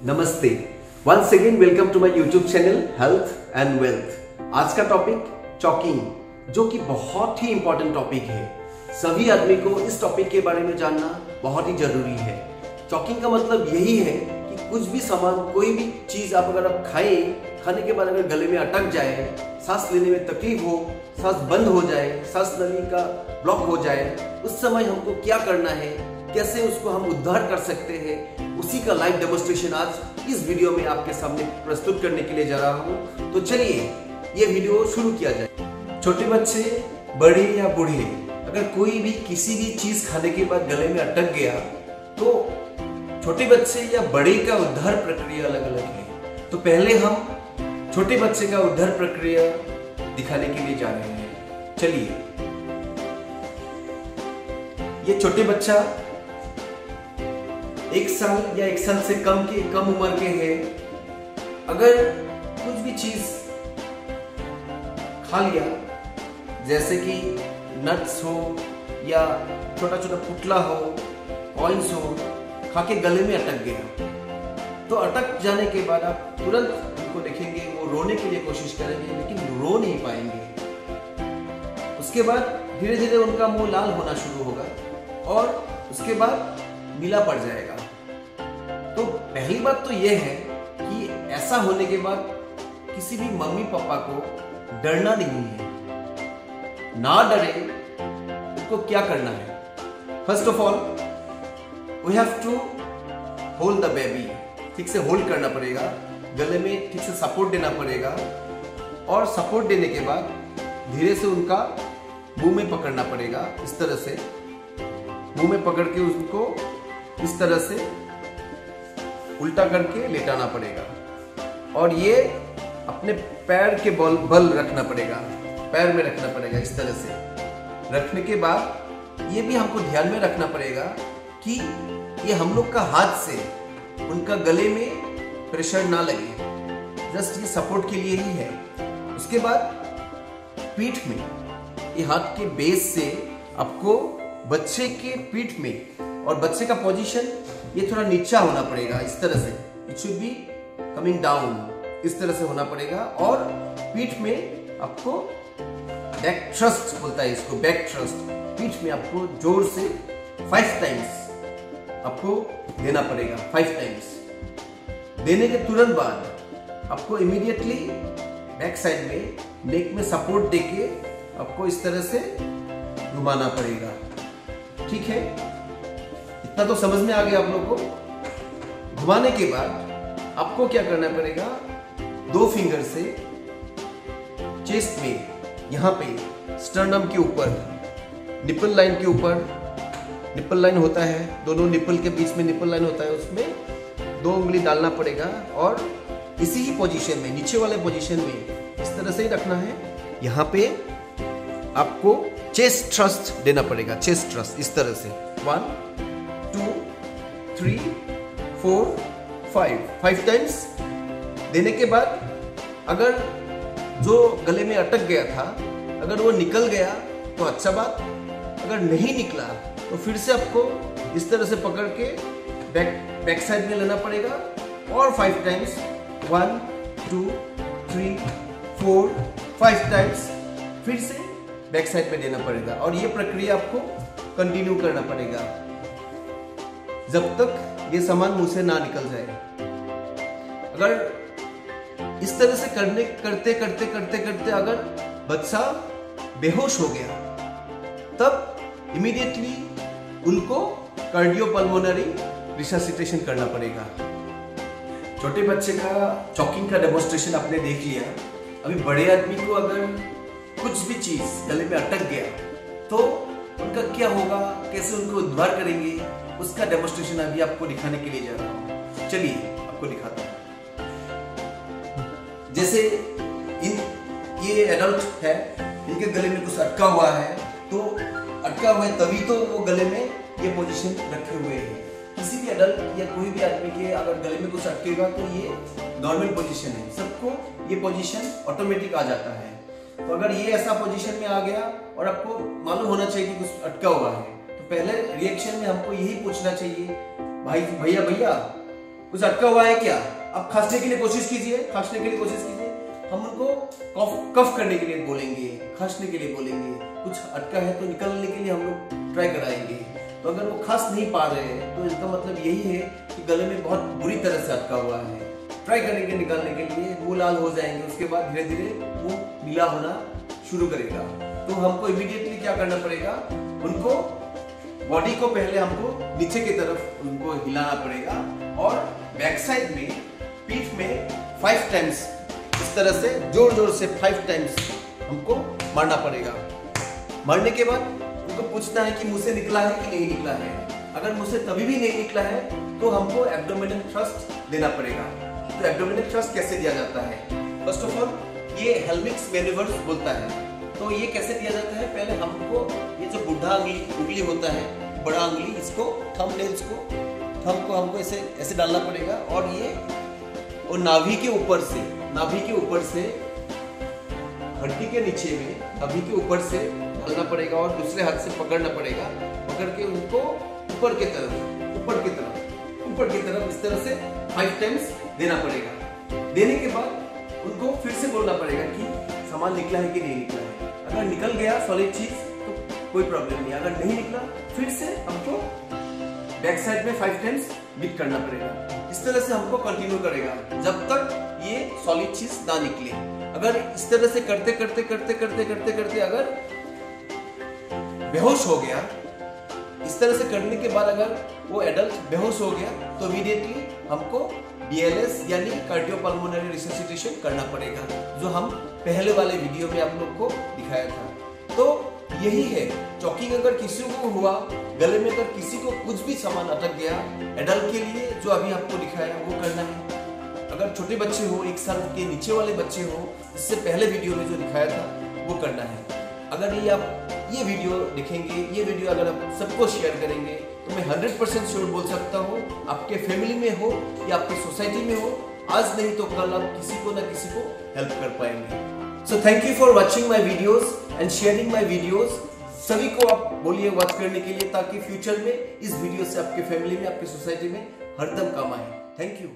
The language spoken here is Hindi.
नमस्ते, once again welcome to my YouTube channel health and wealth. आज का टॉपिक चॉकिंग, जो कि बहुत ही इंपॉर्टेंट टॉपिक है। सभी आदमी को इस टॉपिक के बारे में जानना बहुत ही जरूरी है। चॉकिंग का मतलब यही है कि कुछ भी सामान, कोई भी चीज अगर आप खाने के बाद अगर गले में अटक जाए, सांस लेने में तकलीफ हो, सांस बंद हो जाए, सांस नली का ब्लॉक हो जाए, उस समय हमको क्या करना है, कैसे उसको हम उद्धार कर सकते हैं, उसी का लाइव डेमोन्स्ट्रेशन आज इस वीडियो में आपके सामने प्रस्तुत करने के लिए जा रहा हूं। तो चलिए ये वीडियो शुरू किया जाए। छोटे बच्चे, बड़े या बूढ़े, अगर कोई भी किसी भी चीज खाने के बाद गले में अटक गया तो छोटे बच्चे या बड़े का उद्धार प्रक्रिया अलग अलग है। तो पहले हम छोटे बच्चे का उद्धार प्रक्रिया दिखाने के लिए जा रहे हैं। चलिए, ये छोटे बच्चा 1 साल या 1 साल से कम उम्र के हैं। अगर कुछ भी चीज खा लिया, जैसे कि नट्स हो या छोटा छोटा पुतला हो, कॉइन्स हो, खा के गले में अटक गया, तो अटक जाने के बाद आप तुरंत उनको देखेंगे, वो रोने के लिए कोशिश करेंगे लेकिन रो नहीं पाएंगे। उसके बाद धीरे धीरे उनका मुंह लाल होना शुरू होगा और उसके बाद नीला पड़ जाएगा। तो पहली बात तो यह है कि ऐसा होने के बाद किसी भी मम्मी पापा को डरना नहीं है। ना डरे, उसको क्या करना है? First of all we have to hold the baby. ठीक से होल्ड करना पड़ेगा, गले में ठीक से सपोर्ट देना पड़ेगा और सपोर्ट देने के बाद धीरे से उनका मुंह में पकड़ना पड़ेगा। इस तरह से मुंह में पकड़ के उसको इस तरह से उल्टा करके लेटाना पड़ेगा और ये अपने पैर के बल रखना पड़ेगा, पैर में रखना पड़ेगा। इस तरह से रखने के बाद ये भी हमको ध्यान में रखना पड़ेगा कि ये हम लोग का हाथ से उनका गले में प्रेशर ना लगे, जस्ट ये सपोर्ट के लिए ही है। उसके बाद पीठ में, ये हाथ के बेस से आपको बच्चे के पीठ में, और बच्चे का पोजीशन ये थोड़ा नीचा होना पड़ेगा। इस तरह से it should be coming down, इस तरह से होना पड़ेगा। और पीठ में आपको बैक थ्रस्ट बोलता है इसको, बैक थ्रस्ट। पीठ में आपको जोर से 5 टाइम्स आपको देना पड़ेगा। 5 टाइम्स देने के तुरंत बाद आपको इमीडिएटली बैक साइड में नेक में सपोर्ट देके आपको इस तरह से घुमाना पड़ेगा। ठीक है, इतना तो समझ में आ गया आप लोग को। घुमाने के बाद आपको क्या करना पड़ेगा? 2 फिंगर से चेस्ट में, यहां पे स्टर्नम के ऊपर, निपल लाइन के ऊपर, निपल लाइन होता है, दोनों निपल के बीच में निपल लाइन होता है, उसमें 2 उंगली डालना पड़ेगा और इसी ही पोजीशन में, नीचे वाले पोजीशन में इस तरह से ही रखना है। यहां पे आपको चेस्ट थ्रस्ट देना पड़ेगा, चेस्ट थ्रस्ट इस तरह से 1 2 3 4 5 टाइम्स देने के बाद अगर जो गले में अटक गया था, अगर वो निकल गया तो अच्छा बात, अगर नहीं निकला तो फिर से आपको इस तरह से पकड़ के बैक साइड में लेना पड़ेगा और 5 टाइम्स, 1 2 3 4 5 टाइम्स फिर से बैक साइड में देना पड़ेगा। और ये प्रक्रिया आपको कंटिन्यू करना पड़ेगा जब तक ये सामान मुंह से ना निकल जाए। अगर इस तरह से करते करते अगर बच्चा बेहोश हो गया, तब इमीडिएटली उनको कार्डियोपल्मोनरी रिससिटेशन करना पड़ेगा। छोटे बच्चे का चॉकिंग का डेमोन्स्ट्रेशन आपने देख लिया। अभी बड़े आदमी को अगर कुछ भी चीज गले में अटक गया तो उनका क्या होगा, कैसे उनको उद्धार करेंगे, उसका डेमोन्स्ट्रेशन अभी आपको दिखाने के लिए जा रहा हूं। चलिए आपको दिखाता हूं। जैसे ये एडल्ट है, इनके गले में कुछ अटका हुआ है, तो अटका हुआ है तभी तो वो गले में ये पोजीशन रखे हुए हैं। किसी भी एडल्ट या कोई भी आदमी के अगर गले में कुछ अटकेगा तो ये नॉर्मल पोजीशन है, सबको ये पोजीशन ऑटोमेटिक आ जाता है। तो अगर ये ऐसा पोजीशन में आ गया और आपको मालूम होना चाहिए कि कुछ अटका हुआ है, तो पहले रिएक्शन में हमको यही पूछना चाहिए, भाई भैया कुछ अटका हुआ है क्या? अब खांसने के लिए कोशिश कीजिए, खांसने के लिए कोशिश कीजिए। हम उनको कफ करने के लिए बोलेंगे, खांसने के लिए बोलेंगे। कुछ अटका है तो निकलने के लिए हम लोग ट्राई कराएंगे। तो अगर वो खांस नहीं पा रहे हैं तो इसका मतलब यही है कि गले में बहुत बुरी तरह से अटका हुआ है। ट्राई करेंगे निकालने के लिए, मुंह लाल हो जाएंगे, उसके बाद धीरे धीरे मुंह नीला होना शुरू करेगा। तो हमको इमीडिएटली क्या करना पड़ेगा, उनको बॉडी को पहले हमको नीचे की तरफ उनको हिलाना पड़ेगा और बैक साइड में, पीठ में 5 टाइम्स इस तरह से जोर जोर से 5 टाइम्स हमको मारना पड़ेगा। मारने के बाद उनको पूछना है कि मुंह से निकला है कि नहीं निकला है। अगर मुंह से कभी भी नहीं निकला है तो हमको एब्डोमिनल थ्रस्ट देना पड़ेगा। तो एब्डोमिनल थ्रस्ट कैसे दिया जाता है? फर्स्ट ऑफ ऑल ये हेल्मिक्स मैन्यूवर्स बोलता है। तो ये कैसे दिया जाता है, पहले हमको ये जो बुढ़ा उंगली होता है, बड़ा उंगली, इसको थंब को हमको ऐसे डालना पड़ेगा और ये और नाभि के ऊपर से हड्डी के नीचे में नाभि के ऊपर से डालना पड़ेगा और दूसरे हाथ से पकड़ना पड़ेगा। पकड़ के उनको ऊपर की तरफ इस तरह से 5 टाइम्स देना पड़ेगा। देने के बाद उनको फिर से बोलना पड़ेगा कि सामान निकला है कि नहीं निकला है। अगर निकल गया सॉलिड चीज तो कोई प्रॉब्लम नहीं, अगर नहीं निकला फिर से हमको बैक साइड में 5 टाइम्स बीट करना पड़ेगा। इस तरह से हमको कंटिन्यू करेगा जब तक ये सॉलिड चीज ना निकले। अगर इस तरह से करते करते अगर बेहोश हो गया, इस तरह से करने के बाद अगर वो एडल्ट बेहोश हो गया तो इमीडिएटली हमको BLS यानी कार्डियोपल्मोनरी रिससिटेशन करना पड़ेगा, जो हम पहले वाले वीडियो में आप लोग को दिखाया था। तो यही है, चॉकिंग अगर किसी को हुआ, गले में अगर किसी को कुछ भी सामान अटक गया, एडल्ट के लिए जो अभी आपको दिखाया वो करना है। अगर छोटे बच्चे हो, 1 साल के नीचे वाले बच्चे हो, इससे पहले वीडियो में जो दिखाया था वो करना है। अगर ये वीडियो देखेंगे, ये वीडियो अगर आप सबको शेयर करेंगे तो मैं 100% श्योर बोल सकता हूँ, आपके फैमिली में हो या आपकी सोसाइटी में हो, आज नहीं तो कल आप किसी को ना किसी को हेल्प कर पाएंगे। So thank you for watching my videos and sharing my videos. सभी को आप बोलिए वॉच करने के लिए, ताकि फ्यूचर में इस वीडियो से आपके फैमिली में, आपकी सोसाइटी में हरदम काम आए। Thank you.